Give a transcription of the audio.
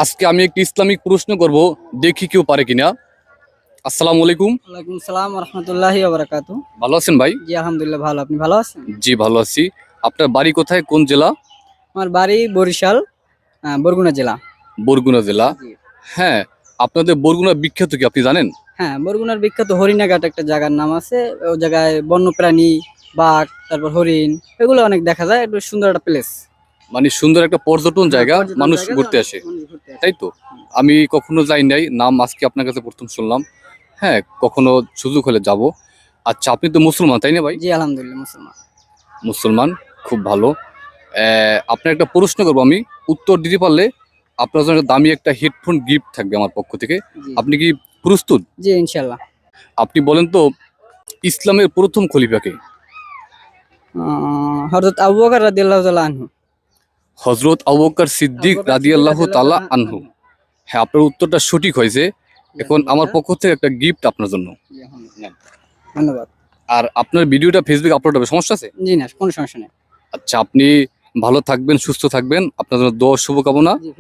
আজকে আমি একটি ইসলামিক প্রশ্ন করব, দেখি কেউ পারে কিনা। আসসালামু আলাইকুম। ওয়ালাইকুম সালাম ওয়া রাহমাতুল্লাহি ওয়া বারাকাতুহু। ভালো আছেন ভাই? জি আলহামদুলিল্লাহ ভালো। আপনি ভালো আছেন? জি ভালো আছি। আপনার বাড়ি কোথায়, কোন জেলা? আমার বাড়ি বরিশাল, বরগুনা জেলা। বরগুনা জেলা। জি। হ্যাঁ, আপনাদের বরগুনা বিখ্যাত কি আপনি জানেন? হ্যাঁ, বরগুনার বিখ্যাত হরিণাঘাট একটা জায়গার নাম আছে। ওই জায়গায় বন্যপ্রাণী, বাঘ, তারপর হরিণ এগুলো অনেক দেখা যায়। একটু সুন্দর একটা প্লেস। মানে সুন্দর একটা পর্যটন জায়গা, পর্যটন মানুষ জায়গা ঘুরতে তো আসে, মানুষ ঘুরতে আসে। তাই তো? আমি কখনো যাই নাই, নাম আজকে আপনার কাছে প্রথম শুনলাম। হ্যাঁ, কখনো সুযোগ হলে যাব। আচ্ছা, আপনি তো মুসলমান তাই না ভাই? জি আলহামদুলিল্লাহ মুসলমান। মুসলমান, খুব ভালো। আপনার একটা প্রশ্ন করবো আমি, উত্তর দিতে পারলে আপনার জন্য দামি একটা হেডফোন গিফট থাকবে আমার পক্ষ থেকে। জি আপনি কি প্রস্তুত? জি ইনশাল্লাহ। আপনি বলেন তো, ইসলামের প্রথম খলিফাকে? হযরত আবু বকর রাদিয়াল্লাহু তাআলা আনহু। হযরত আবু বকর সিদ্দিক আবু বকর সিদ্দিক রাদিয়াল্লাহু তাআলা রাদিয়াল্লাহু আনহু। হ্যাঁ, আপনার উত্তরটা সঠিক হয়েছে। জি, এখন আমার আলহামদুলিল্লাহ। পক্ষ থেকে একটা গিফট আপনার জন্য। জি, আলহামদুলিল্লাহ। নেন। ধন্যবাদ। আর আপনার ভিডিওটা ফেসবুকে আপলোড হবে, সমস্যা আছে? জি না, কোনো সমস্যা নেই। আচ্ছা, আপনি ভালো থাকবেন, সুস্থ থাকবেন। আপনার জন্য দোয়া শুভকামনা। জি,